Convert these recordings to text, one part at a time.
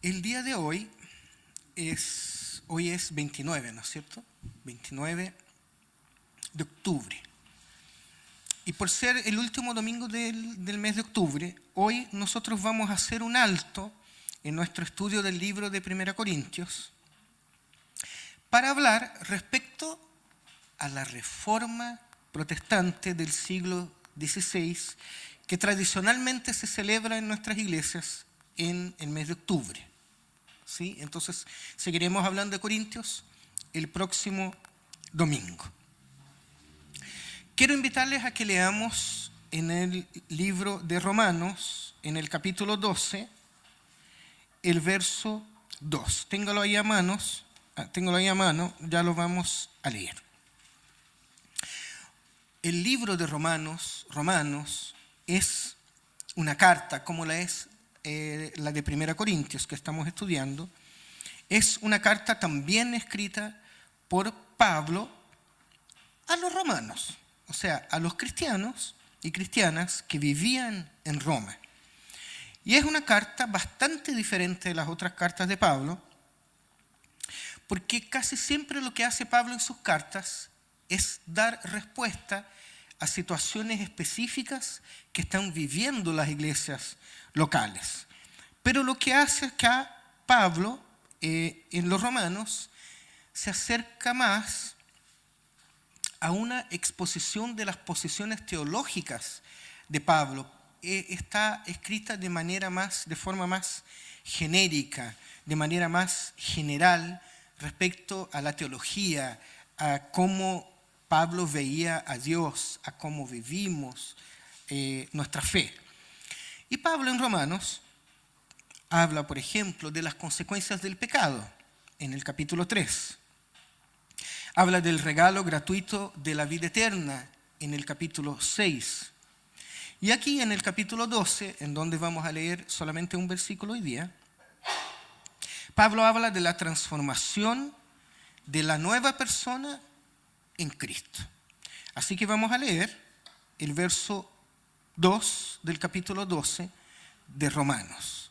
El día de hoy es 29, ¿no es cierto? 29 de octubre. Y por ser el último domingo del mes de octubre, hoy nosotros vamos a hacer un alto en nuestro estudio del libro de 1 Corintios para hablar respecto a la reforma protestante del siglo XVI que tradicionalmente se celebra en nuestras iglesias en el mes de octubre. ¿Sí? Entonces seguiremos hablando de Corintios el próximo domingo. Quiero invitarles a que leamos en el libro de Romanos, en el capítulo 12, el verso 2. Téngalo ahí a mano, ya lo vamos a leer. El libro de Romanos es una carta, como la es la de 1 Corintios que estamos estudiando. Es una carta también escrita por Pablo a los romanos, o sea, a los cristianos y cristianas que vivían en Roma. Y es una carta bastante diferente de las otras cartas de Pablo, porque casi siempre lo que hace Pablo en sus cartas es dar respuesta a situaciones específicas que están viviendo las iglesias locales. Pero lo que hace acá Pablo en los Romanos se acerca más a una exposición de las posiciones teológicas de Pablo. Está escrita de forma más genérica, de manera más general respecto a la teología, a cómo Pablo veía a Dios, a cómo vivimos nuestra fe. Y Pablo en Romanos habla, por ejemplo, de las consecuencias del pecado en el capítulo 3. Habla del regalo gratuito de la vida eterna en el capítulo 6. Y aquí en el capítulo 12, en donde vamos a leer solamente un versículo hoy día, Pablo habla de la transformación de la nueva persona en Cristo. Así que vamos a leer el verso 2 del capítulo 12 de Romanos.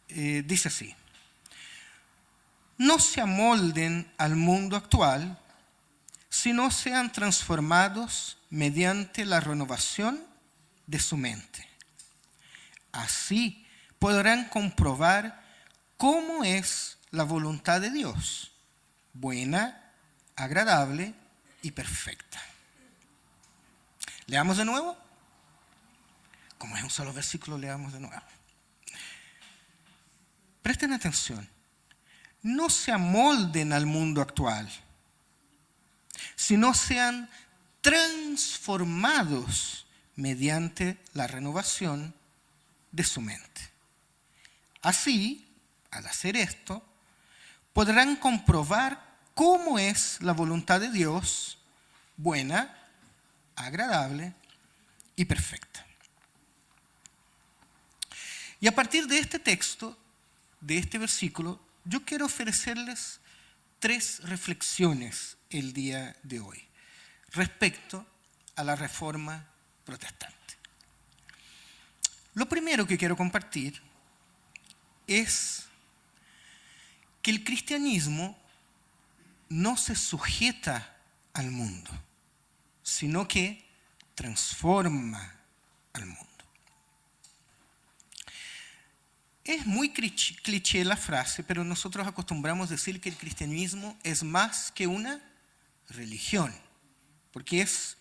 Dice así: no se amolden al mundo actual, sino sean transformados mediante la renovación de su mente. Así podrán comprobar cómo es la voluntad de Dios, buena, agradable y perfecta. Leamos de nuevo. Como es un solo versículo, leamos de nuevo. Presten atención. No se amolden al mundo actual, sino sean transformados mediante la renovación de su mente. Así, al hacer esto, podrán comprobar cómo es la voluntad de Dios, buena, agradable y perfecta. Y a partir de este texto, de este versículo, yo quiero ofrecerles 3 reflexiones el día de hoy respecto a la reforma protestante. Lo primero que quiero compartir es que el cristianismo no se sujeta al mundo, sino que transforma al mundo. Es muy cliché la frase, pero nosotros acostumbramos decir que el cristianismo es más que una religión, porque es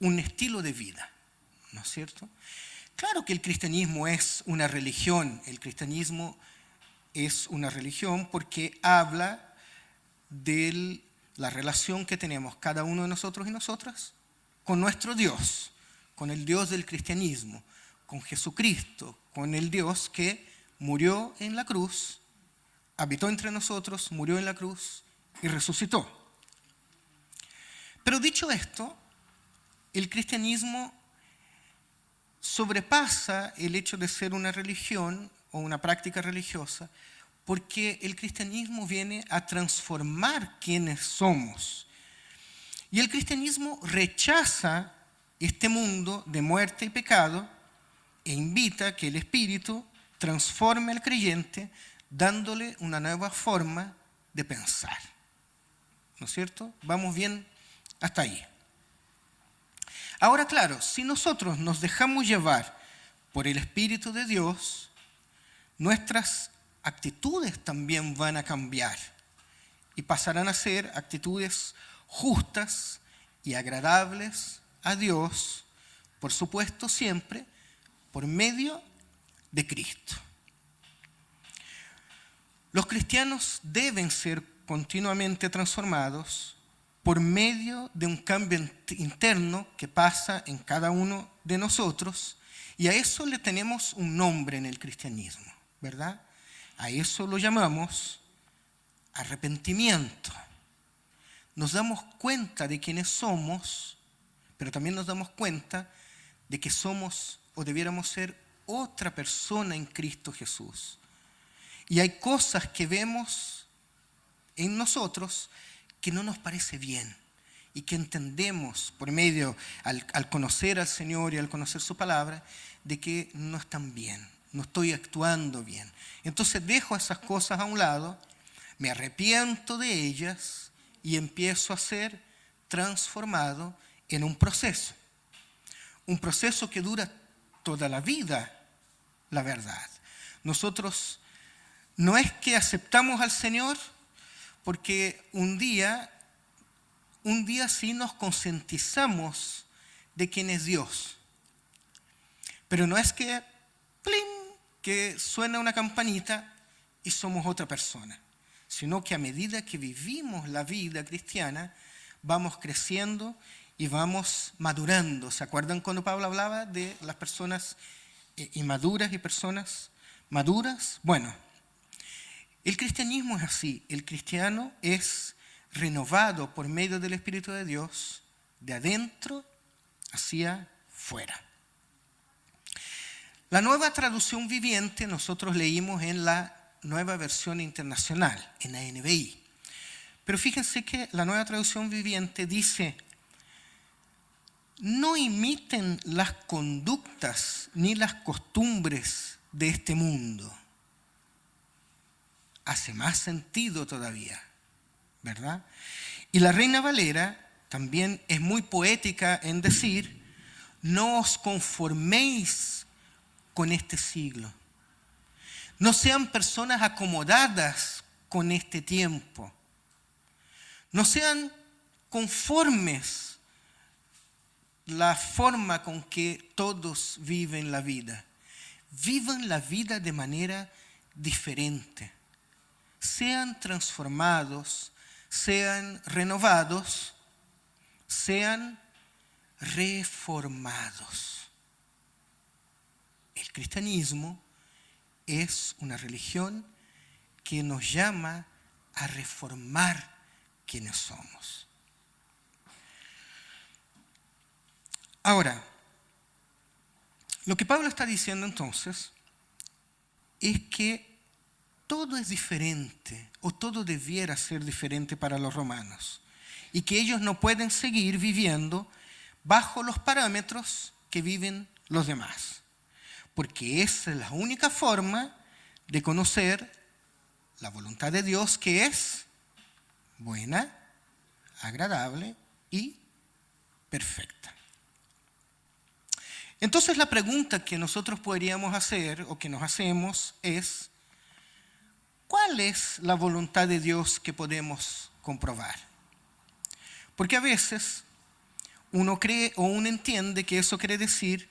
un estilo de vida, ¿no es cierto? Claro que el cristianismo es una religión. El cristianismo es una religión porque habla de la relación que tenemos cada uno de nosotros y nosotras con nuestro Dios, con el Dios del cristianismo, con Jesucristo, con el Dios que murió en la cruz, habitó entre nosotros, murió en la cruz y resucitó. Pero dicho esto, el cristianismo sobrepasa el hecho de ser una religión o una práctica religiosa, porque el cristianismo viene a transformar quienes somos. Y el cristianismo rechaza este mundo de muerte y pecado e invita a que el Espíritu transforme al creyente dándole una nueva forma de pensar. ¿No es cierto? Vamos bien hasta ahí. Ahora, claro, si nosotros nos dejamos llevar por el Espíritu de Dios, nuestras actitudes también van a cambiar y pasarán a ser actitudes justas y agradables a Dios, por supuesto siempre por medio de Cristo. Los cristianos deben ser continuamente transformados por medio de un cambio interno que pasa en cada uno de nosotros, y a eso le tenemos un nombre en el cristianismo, ¿verdad? A eso lo llamamos arrepentimiento. Nos damos cuenta de quiénes somos, pero también nos damos cuenta de que somos o debiéramos ser otra persona en Cristo Jesús. Y hay cosas que vemos en nosotros que no nos parece bien y que entendemos por medio, al conocer al Señor y al conocer su palabra, de que no están bien, no estoy actuando bien. Entonces dejo esas cosas a un lado, me arrepiento de ellas y empiezo a ser transformado en un proceso que dura toda la vida, la verdad. Nosotros no es que aceptamos al Señor porque un día sí nos concientizamos de quién es Dios. Pero no es que, ¡plim!, que suena una campanita y somos otra persona, sino que a medida que vivimos la vida cristiana, vamos creciendo y vamos madurando. ¿Se acuerdan cuando Pablo hablaba de las personas inmaduras y personas maduras? Bueno, el cristianismo es así. El cristiano es renovado por medio del Espíritu de Dios, de adentro hacia fuera. La Nueva Traducción Viviente nosotros leímos en la Nueva Versión Internacional, en la NBI. Pero fíjense que la Nueva Traducción Viviente dice: no imiten las conductas ni las costumbres de este mundo. Hace más sentido todavía, ¿verdad? Y la Reina Valera también es muy poética en decir: no os conforméis con este siglo. No sean personas acomodadas con este tiempo. No sean conformes la forma con que todos viven la vida. Vivan la vida de manera diferente. Sean transformados, sean renovados, sean reformados. El cristianismo es una religión que nos llama a reformar quienes somos. Ahora, lo que Pablo está diciendo entonces es que todo es diferente, o todo debiera ser diferente para los romanos, y que ellos no pueden seguir viviendo bajo los parámetros que viven los demás, porque esa es la única forma de conocer la voluntad de Dios, que es buena, agradable y perfecta. Entonces la pregunta que nosotros podríamos hacer, o que nos hacemos, es: ¿cuál es la voluntad de Dios que podemos comprobar? Porque a veces uno cree o uno entiende que eso quiere decir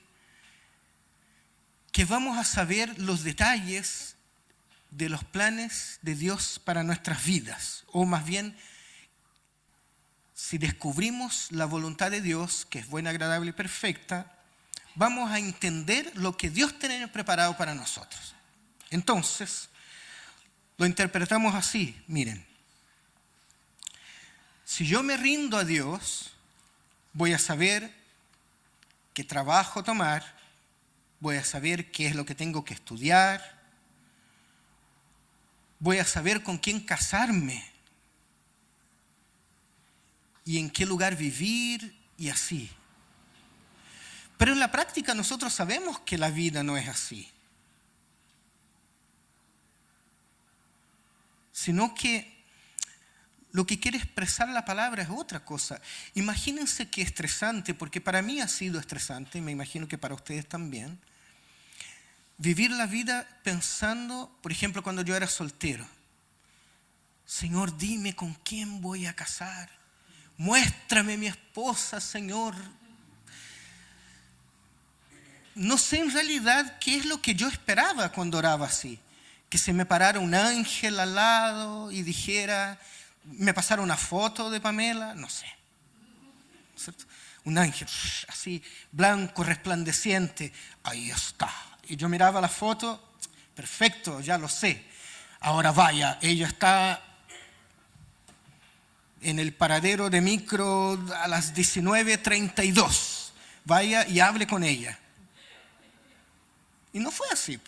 que vamos a saber los detalles de los planes de Dios para nuestras vidas. O más bien, si descubrimos la voluntad de Dios, que es buena, agradable y perfecta, vamos a entender lo que Dios tiene preparado para nosotros. Entonces, lo interpretamos así, miren. Si yo me rindo a Dios, voy a saber qué trabajo tomar, voy a saber qué es lo que tengo que estudiar, voy a saber con quién casarme y en qué lugar vivir y así. Pero en la práctica nosotros sabemos que la vida no es así. sino que lo que quiere expresar la palabra es otra cosa. Imagínense qué estresante, porque para mí ha sido estresante, y me imagino que para ustedes también, vivir la vida pensando, por ejemplo, cuando yo era soltero. Señor, dime con quién voy a casar. Muéstrame mi esposa, Señor. No sé en realidad qué es lo que yo esperaba cuando oraba así. Que se me parara un ángel al lado y dijera, me pasara una foto de Pamela, no sé. ¿Cierto? Un ángel así, blanco, resplandeciente, ahí está. Y yo miraba la foto, perfecto, ya lo sé. Ahora vaya, ella está en el paradero de micro a las 19:32. Vaya y hable con ella. Y no fue así,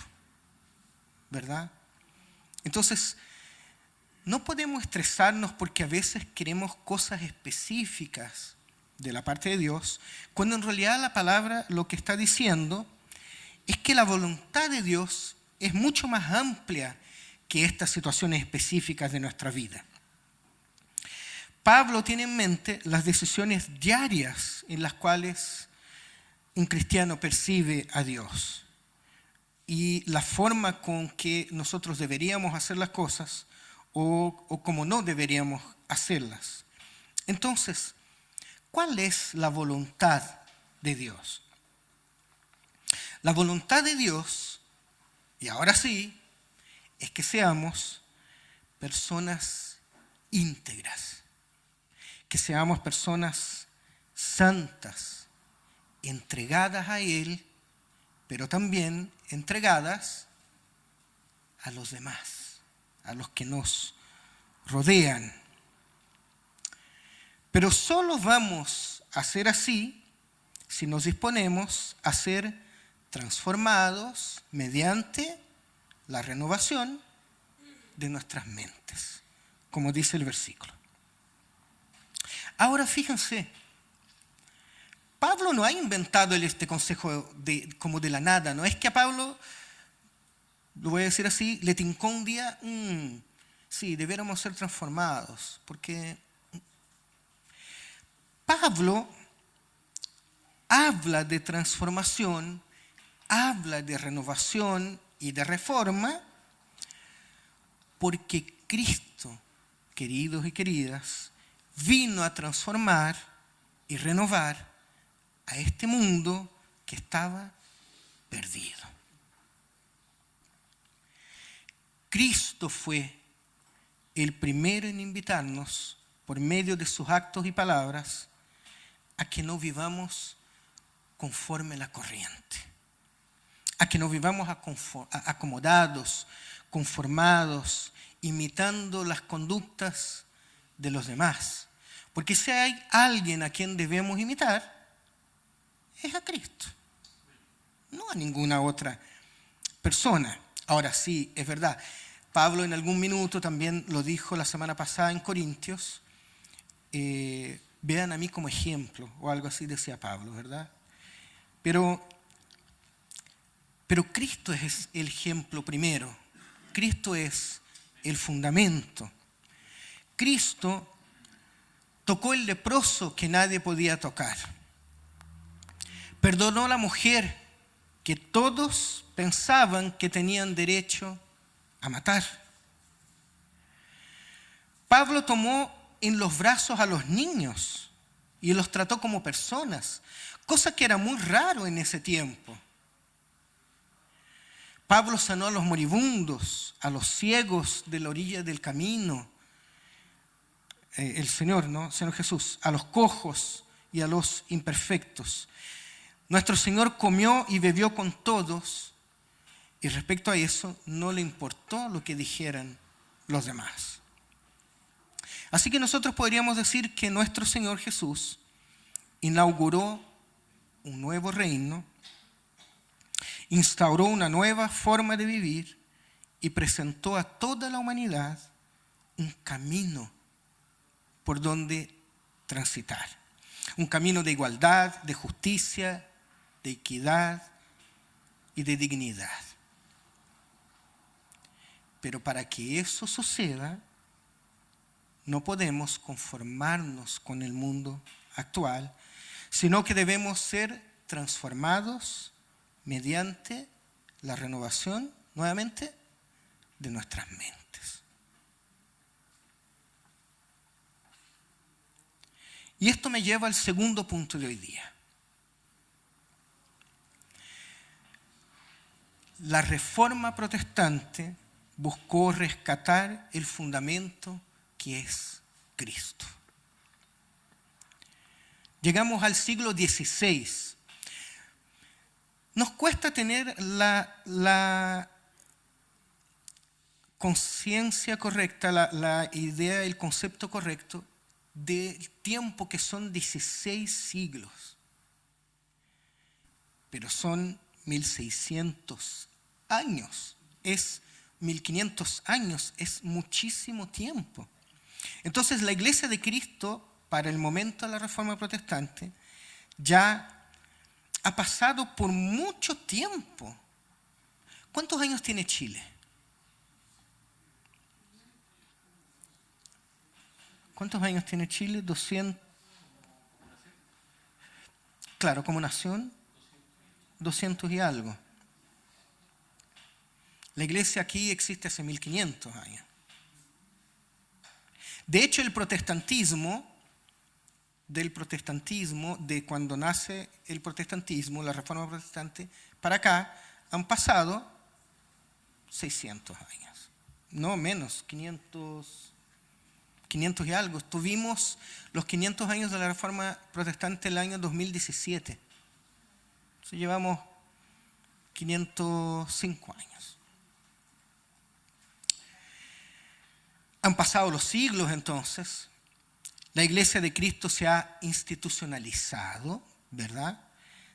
¿verdad? Entonces, no podemos estresarnos porque a veces queremos cosas específicas de la parte de Dios, cuando en realidad la palabra lo que está diciendo es que la voluntad de Dios es mucho más amplia que estas situaciones específicas de nuestra vida. Pablo tiene en mente las decisiones diarias en las cuales un cristiano percibe a Dios y la forma con que nosotros deberíamos hacer las cosas o como no deberíamos hacerlas. Entonces, ¿cuál es la voluntad de Dios? La voluntad de Dios, y ahora sí, es que seamos personas íntegras, que seamos personas santas, entregadas a Él, pero también entregadas a los demás, a los que nos rodean. Pero solo vamos a ser así si nos disponemos a ser transformados mediante la renovación de nuestras mentes, como dice el versículo. Ahora fíjense, Pablo no ha inventado este consejo como de la nada. No es que a Pablo, lo voy a decir así, le tincó un día, sí, debiéramos ser transformados, porque Pablo habla de transformación, habla de renovación y de reforma, porque Cristo, queridos y queridas, vino a transformar y renovar a este mundo que estaba perdido. Cristo fue el primero en invitarnos, por medio de sus actos y palabras, a que no vivamos conforme a la corriente, a que no vivamos acomodados, conformados, imitando las conductas de los demás. Porque si hay alguien a quien debemos imitar, es a Cristo, no a ninguna otra persona. Ahora sí, es verdad, Pablo en algún minuto también lo dijo la semana pasada en Corintios, vean a mí como ejemplo, o algo así decía Pablo, ¿verdad? Pero Cristo es el ejemplo primero, Cristo es el fundamento. Cristo tocó el leproso que nadie podía tocar. Perdonó a la mujer que todos pensaban que tenían derecho a matar. Pablo tomó en los brazos a los niños y los trató como personas, cosa que era muy raro en ese tiempo. Pablo sanó a los moribundos, a los ciegos de la orilla del camino. El Señor, ¿no? Señor Jesús, a los cojos y a los imperfectos. Nuestro Señor comió y bebió con todos, y respecto a eso no le importó lo que dijeran los demás. Así que nosotros podríamos decir que nuestro Señor Jesús inauguró un nuevo reino, instauró una nueva forma de vivir y presentó a toda la humanidad un camino por donde transitar. Un camino de igualdad, de justicia, de equidad y de dignidad. Pero para que eso suceda, no podemos conformarnos con el mundo actual, sino que debemos ser transformados mediante la renovación, nuevamente, de nuestras mentes. Y esto me lleva al segundo punto de hoy día. La Reforma Protestante buscó rescatar el fundamento que es Cristo. Llegamos al siglo XVI. Nos cuesta tener la conciencia correcta, la idea, el concepto correcto del tiempo que son 16 siglos. Pero son 1600 años, es 1500 años, es muchísimo tiempo. Entonces la Iglesia de Cristo, para el momento de la Reforma Protestante, ya ha pasado por mucho tiempo. ¿Cuántos años tiene Chile? ¿Cuántos años tiene Chile? 200. Claro, como nación, 200 y algo. La iglesia aquí existe hace 1500 años. De hecho, el protestantismo, de cuando nace el protestantismo, la Reforma Protestante, para acá han pasado 600 años. No menos, 500 y algo. Tuvimos los 500 años de la Reforma Protestante el año 2017. Entonces llevamos 505 años. Han pasado los siglos entonces. La Iglesia de Cristo se ha institucionalizado, ¿verdad?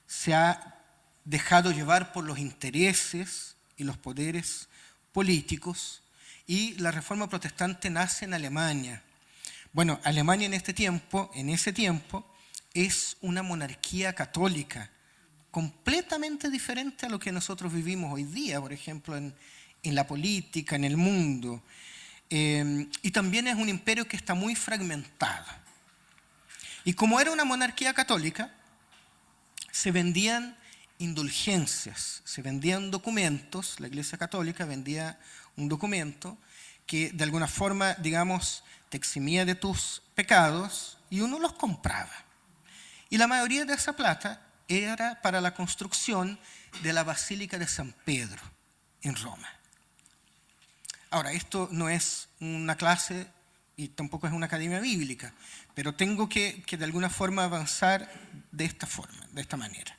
Se ha dejado llevar por los intereses y los poderes políticos. Y la Reforma Protestante nace en Alemania. Bueno, Alemania en ese tiempo, es una monarquía católica, completamente diferente a lo que nosotros vivimos hoy día, por ejemplo, en la política, en el mundo. Y también es un imperio que está muy fragmentado. Y como era una monarquía católica, se vendían indulgencias, se vendían documentos. La Iglesia Católica vendía un documento que de alguna forma, digamos, te eximía de tus pecados y uno los compraba. Y la mayoría de esa plata era para la construcción de la Basílica de San Pedro en Roma. Ahora, esto no es una clase y tampoco es una academia bíblica, pero tengo que de alguna forma avanzar de esta manera.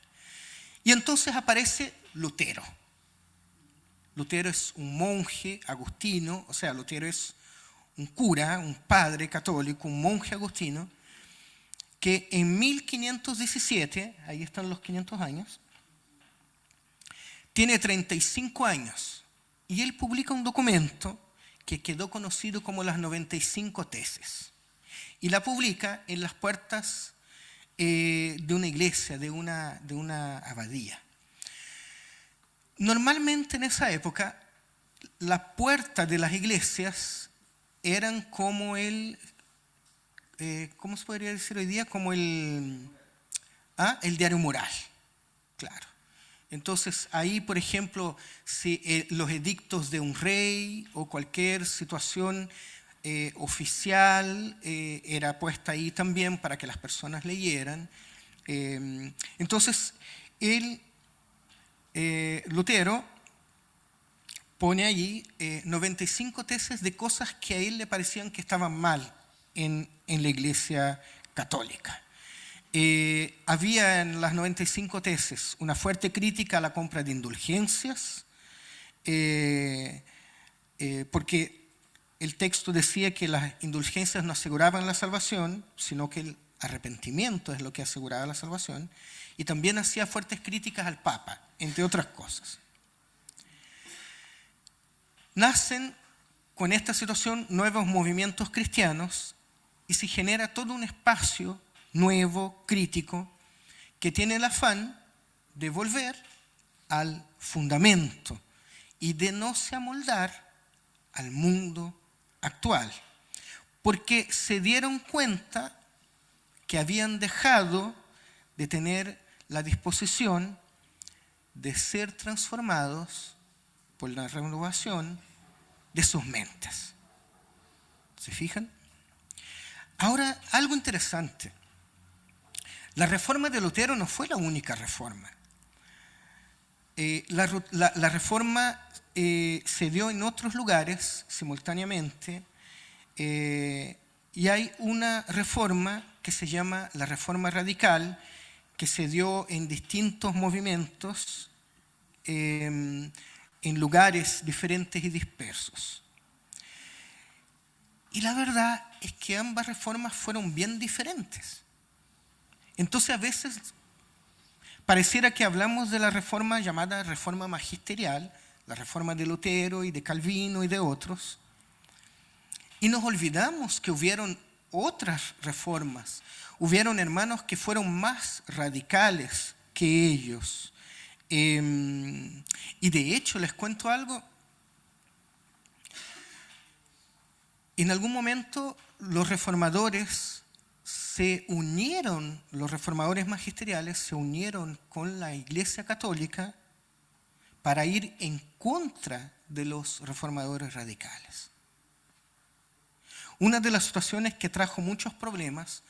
Y entonces aparece Lutero. Lutero es un monje agustino, o sea, Lutero es un cura, un padre católico, un monje agustino, que en 1517, ahí están los 500 años, tiene 35 años y él publica un documento que quedó conocido como las 95 tesis y la publica en las puertas de una iglesia, de una abadía. Normalmente en esa época las puertas de las iglesias eran como ¿cómo se podría decir hoy día? Como el diario mural, claro. Entonces ahí, por ejemplo, si los edictos de un rey o cualquier situación oficial era puesta ahí también para que las personas leyeran. Entonces, Lutero pone allí 95 tesis de cosas que a él le parecían que estaban mal en la Iglesia Católica. Había en las 95 tesis una fuerte crítica a la compra de indulgencias, porque el texto decía que las indulgencias no aseguraban la salvación, sino que el arrepentimiento es lo que aseguraba la salvación, y también hacía fuertes críticas al Papa, entre otras cosas. Nacen con esta situación nuevos movimientos cristianos y se genera todo un espacio nuevo, crítico, que tiene el afán de volver al fundamento y de no se amoldar al mundo actual, porque se dieron cuenta que habían dejado de tener la disposición de ser transformados por la renovación de sus mentes. ¿Se fijan? Ahora, algo interesante. La reforma de Lutero no fue la única reforma. La reforma se dio en otros lugares simultáneamente, y hay una reforma que se llama la Reforma Radical, que se dio en distintos movimientos, en lugares diferentes y dispersos. Y la verdad es que ambas reformas fueron bien diferentes. Entonces a veces pareciera que hablamos de la reforma llamada reforma magisterial, la reforma de Lutero y de Calvino y de otros, y nos olvidamos que hubieron otras reformas. Hubieron hermanos que fueron más radicales que ellos. Y de hecho, les cuento algo. En algún momento los reformadores los reformadores magisteriales se unieron con la Iglesia Católica para ir en contra de los reformadores radicales. Una de las situaciones que trajo muchos problemas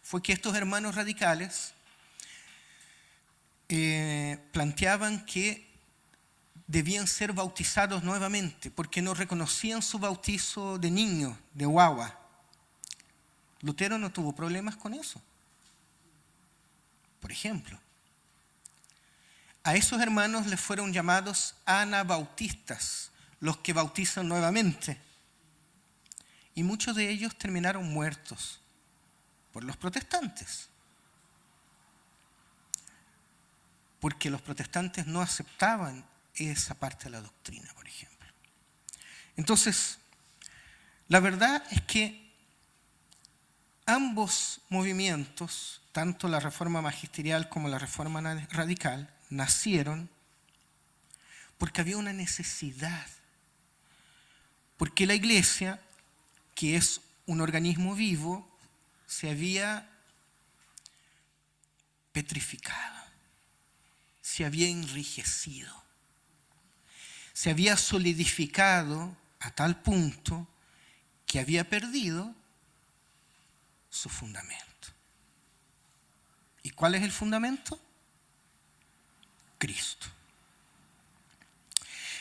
fue que estos hermanos radicales planteaban que debían ser bautizados nuevamente porque no reconocían su bautizo de niño, de guagua. Lutero no tuvo problemas con eso. Por ejemplo, a esos hermanos les fueron llamados anabautistas, los que bautizan nuevamente. Y muchos de ellos terminaron muertos por los protestantes. Porque los protestantes no aceptaban esa parte de la doctrina, por ejemplo. Entonces, la verdad es que ambos movimientos, tanto la reforma magisterial como la reforma radical, nacieron porque había una necesidad. Porque la Iglesia, que es un organismo vivo, se había petrificado, se había enrijecido, se había solidificado a tal punto que había perdido su fundamento. ¿Y cuál es el fundamento? Cristo.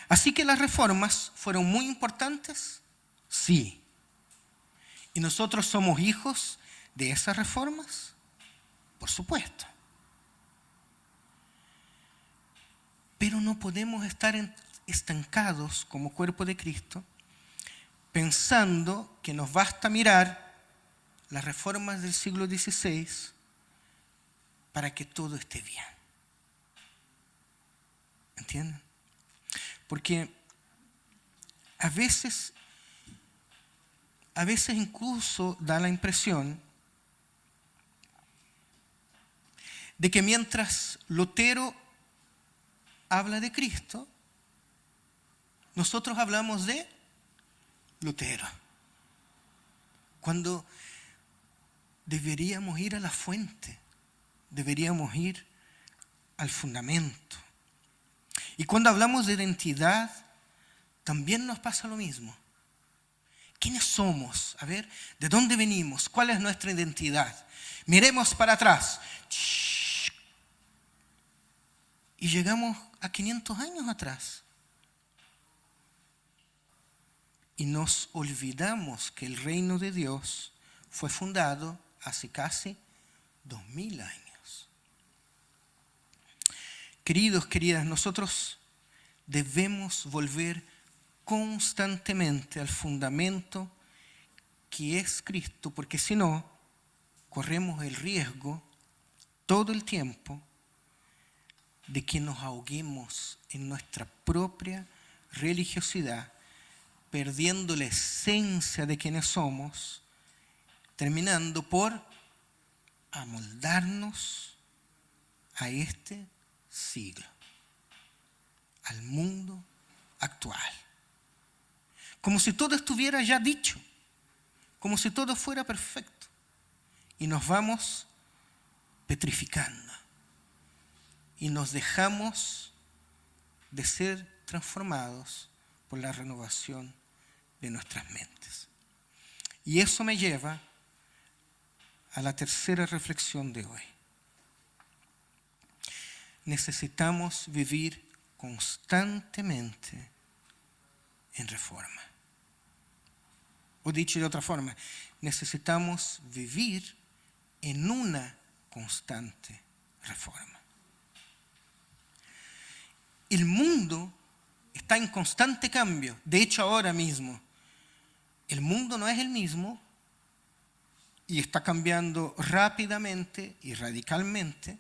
Así que las reformas fueron muy importantes, sí. ¿Y nosotros somos hijos de esas reformas? Por supuesto. Pero no podemos estar estancados como cuerpo de Cristo pensando que nos basta mirar las reformas del siglo XVI para que todo esté bien. ¿Entienden? Porque a veces incluso da la impresión de que mientras Lutero habla de Cristo, nosotros hablamos de Lutero. Cuando deberíamos ir a la fuente, deberíamos ir al fundamento. Y cuando hablamos de identidad, también nos pasa lo mismo. ¿Quiénes somos? A ver, ¿de dónde venimos? ¿Cuál es nuestra identidad? Miremos para atrás. Y llegamos a 500 años atrás. Y nos olvidamos que el reino de Dios fue fundado hace casi 2000 años. Queridos, queridas, nosotros debemos volver constantemente al fundamento que es Cristo, porque si no, corremos el riesgo todo el tiempo de que nos ahoguemos en nuestra propia religiosidad, perdiendo la esencia de quienes somos, terminando por amoldarnos a este siglo, al mundo actual. como si todo estuviera ya dicho, como si todo fuera perfecto. Y nos vamos petrificando y nos dejamos de ser transformados por la renovación de nuestras mentes. Y eso me lleva a la tercera reflexión de hoy. Necesitamos vivir constantemente en reforma. O dicho de otra forma, necesitamos vivir en una constante reforma. El mundo está en constante cambio. De hecho, ahora mismo, el mundo no es el mismo y está cambiando rápidamente y radicalmente.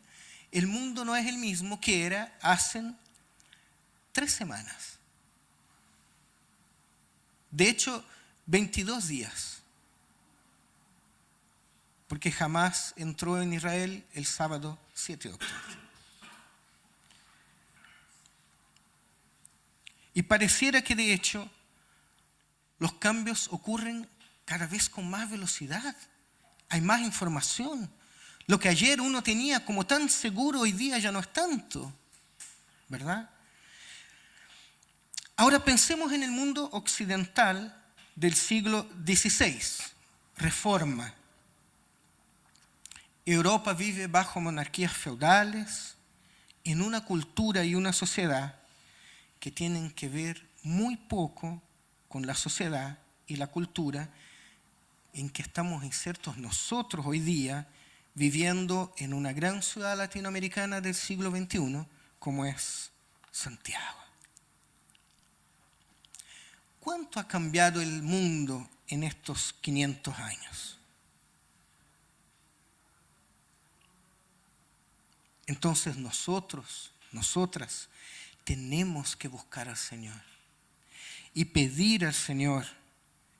El mundo no es el mismo que era hace 3 semanas. De hecho, 22 días. Porque Hamás entró en Israel el sábado 7 de octubre. Y pareciera que de hecho los cambios ocurren cada vez con más velocidad. Hay más información. Lo que ayer uno tenía como tan seguro, hoy día ya no es tanto. ¿Verdad? Ahora pensemos en el mundo occidental del siglo XVI. Reforma. Europa vive bajo monarquías feudales, en una cultura y una sociedad que tienen que ver muy poco con la sociedad y la cultura en que estamos insertos nosotros hoy día, viviendo en una gran ciudad latinoamericana del siglo XXI, como es Santiago. ¿Cuánto ha cambiado el mundo en estos 500 años? Entonces nosotros, nosotras, tenemos que buscar al Señor y pedir al Señor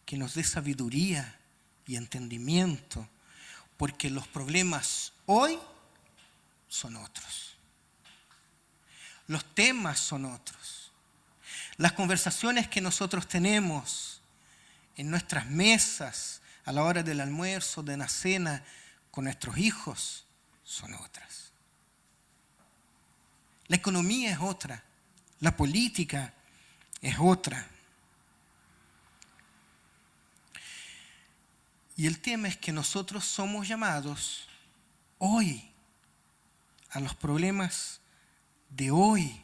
que nos dé sabiduría y entendimiento, porque los problemas hoy son otros. Los temas son otros. Las conversaciones que nosotros tenemos en nuestras mesas a la hora del almuerzo, de la cena con nuestros hijos son otras. La economía es otra. La política es otra. Y el tema es que nosotros somos llamados hoy a los problemas de hoy,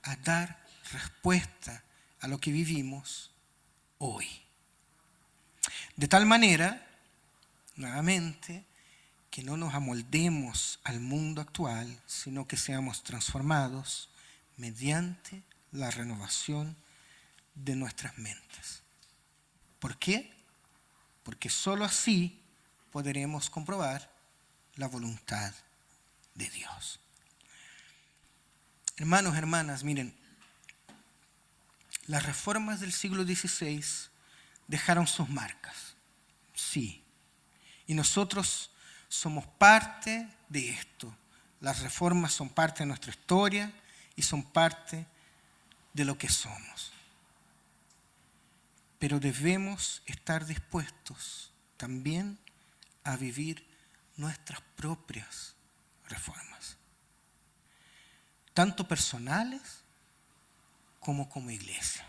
a dar respuesta a lo que vivimos hoy. De tal manera, nuevamente, que no nos amoldemos al mundo actual, sino que seamos transformados mediante la renovación de nuestras mentes. ¿Por qué? Porque sólo así podremos comprobar la voluntad de Dios. Hermanos, hermanas, miren, las reformas del siglo XVI dejaron sus marcas, sí, y nosotros somos parte de esto. Las reformas son parte de nuestra historia y son parte de lo que somos. Pero debemos estar dispuestos también a vivir nuestras propias reformas, tanto personales como iglesia.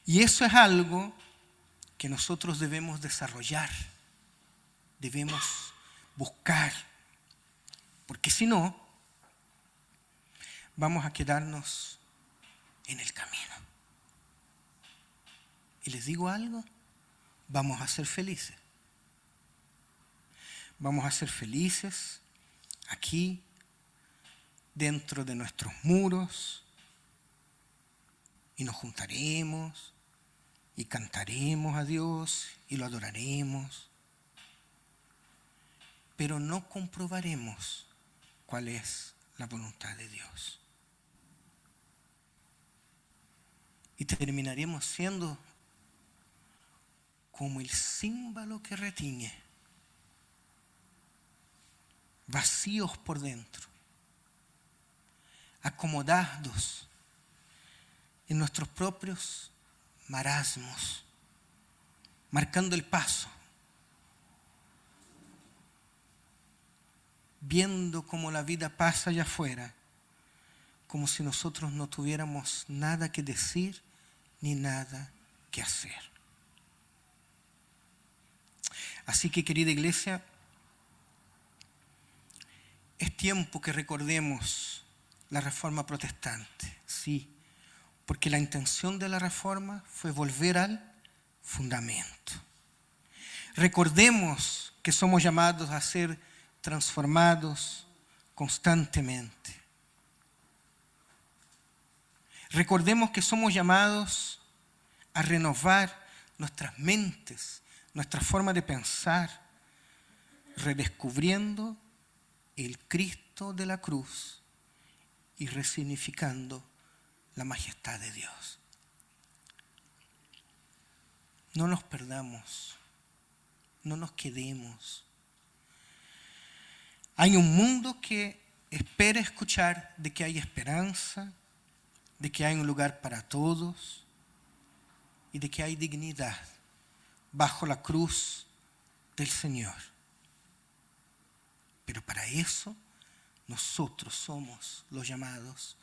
Y eso es algo que nosotros debemos desarrollar, debemos buscar, porque si no, vamos a quedarnos en el camino. Y les digo algo, vamos a ser felices. Vamos a ser felices aquí, dentro de nuestros muros, y nos juntaremos y cantaremos a Dios y lo adoraremos, pero no comprobaremos cuál es la voluntad de Dios. Y terminaremos siendo como el címbalo que retiñe, vacíos por dentro, acomodados en nuestros propios marasmos, marcando el paso, viendo cómo la vida pasa allá afuera, como si nosotros no tuviéramos nada que decir ni nada que hacer. Así que, querida iglesia, es tiempo que recordemos la Reforma Protestante, sí, porque la intención de la Reforma fue volver al fundamento. Recordemos que somos llamados a ser transformados constantemente. Recordemos que somos llamados a renovar nuestras mentes, nuestra forma de pensar, redescubriendo el Cristo de la cruz y resignificando la majestad de Dios. No nos perdamos, no nos quedemos. Hay un mundo que espera escuchar de que hay esperanza, de que hay un lugar para todos y de que hay dignidad bajo la cruz del Señor. Pero para eso nosotros somos los llamados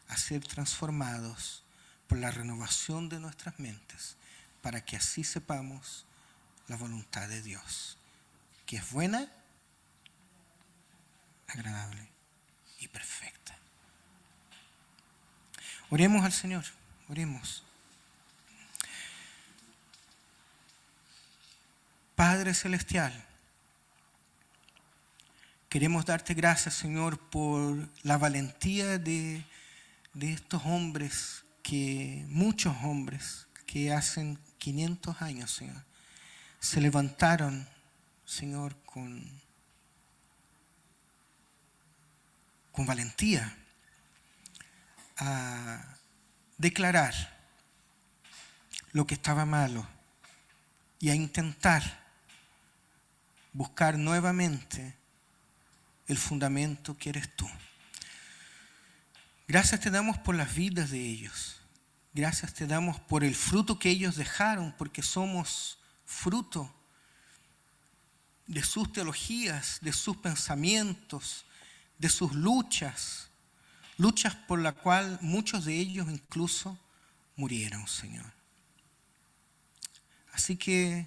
a ser transformados por la renovación de nuestras mentes, para que así sepamos la voluntad de Dios, que es buena, agradable y perfecta. Oremos al Señor, oremos. Padre Celestial, queremos darte gracias, Señor, por la valentía de estos hombres, muchos hombres que hace 500 años, Señor, se levantaron, Señor, con valentía a declarar lo que estaba malo y a intentar buscar nuevamente el fundamento que eres tú. Gracias te damos por las vidas de ellos. Gracias te damos por el fruto que ellos dejaron, porque somos fruto de sus teologías, de sus pensamientos, de sus luchas por las cuales muchos de ellos incluso murieron, Señor. Así que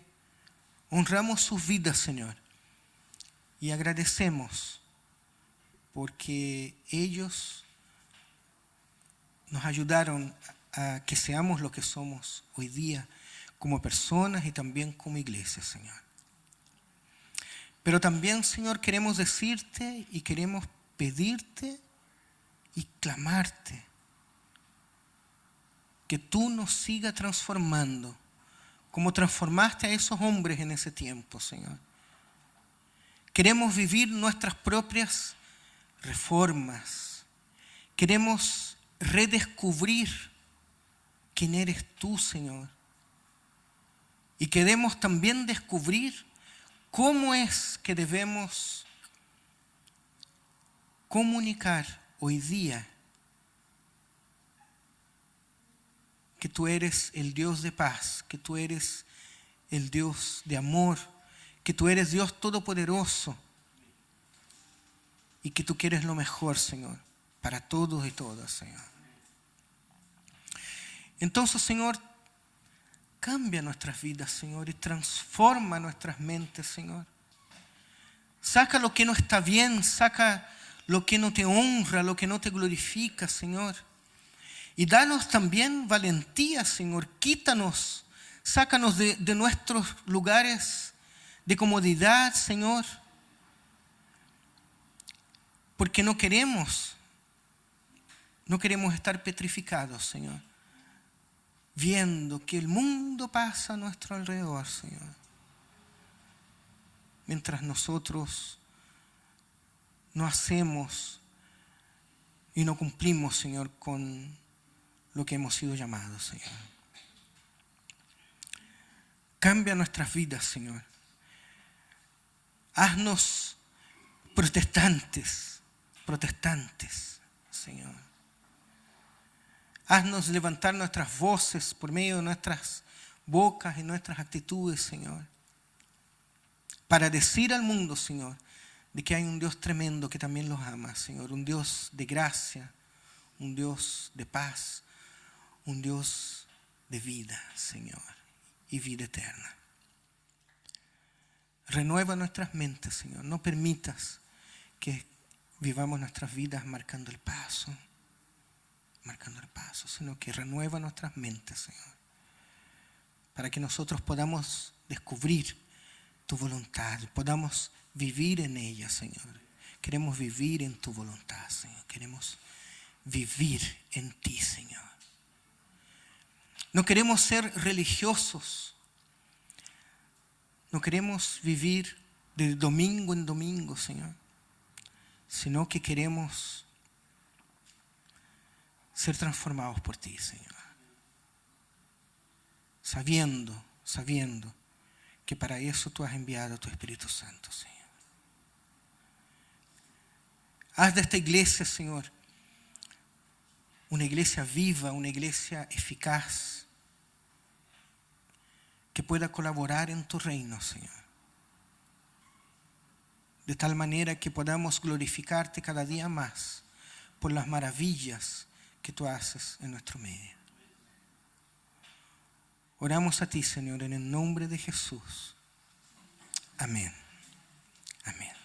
honramos sus vidas, Señor, y agradecemos porque ellos nos ayudaron a que seamos lo que somos hoy día como personas y también como iglesia, Señor. Pero también, Señor, queremos decirte y queremos pedirte y clamarte que tú nos sigas transformando como transformaste a esos hombres en ese tiempo, Señor. Queremos vivir nuestras propias reformas. Queremos redescubrir quién eres tú, Señor. Y queremos también descubrir cómo es que debemos comunicar hoy día que tú eres el Dios de paz, que tú eres el Dios de amor, que tú eres Dios todopoderoso y que tú quieres lo mejor, Señor, para todos y todas, Señor. Entonces, Señor, cambia nuestras vidas, Señor, y transforma nuestras mentes, Señor. Saca lo que no está bien, saca lo que no te honra, lo que no te glorifica, Señor. Y danos también valentía, Señor. Quítanos, sácanos de nuestros lugares de comodidad, Señor. Porque no queremos estar petrificados, Señor, viendo que el mundo pasa a nuestro alrededor, Señor, mientras nosotros no hacemos y no cumplimos, Señor, con lo que hemos sido llamados, Señor. Cambia nuestras vidas, Señor. Haznos protestantes, Señor. Haznos levantar nuestras voces por medio de nuestras bocas y nuestras actitudes, Señor, para decir al mundo, Señor, de que hay un Dios tremendo que también los ama, Señor, un Dios de gracia, un Dios de paz, un Dios de vida, Señor, y vida eterna. Renueva nuestras mentes, Señor. No permitas que vivamos nuestras vidas marcando el paso, sino que renueva nuestras mentes, Señor, para que nosotros podamos descubrir tu voluntad, podamos vivir en ella, Señor. Queremos vivir en tu voluntad, Señor. Queremos vivir en ti, Señor. No queremos ser religiosos. No queremos vivir de domingo en domingo, Señor, sino que queremos ser transformados por ti, Señor. Sabiendo que para eso tú has enviado a tu Espíritu Santo, Señor. Haz de esta iglesia, Señor, una iglesia viva, una iglesia eficaz, que pueda colaborar en tu reino, Señor. De tal manera que podamos glorificarte cada día más por las maravillas que tú haces en nuestro medio. Oramos a ti, Señor, en el nombre de Jesús. Amén. Amén.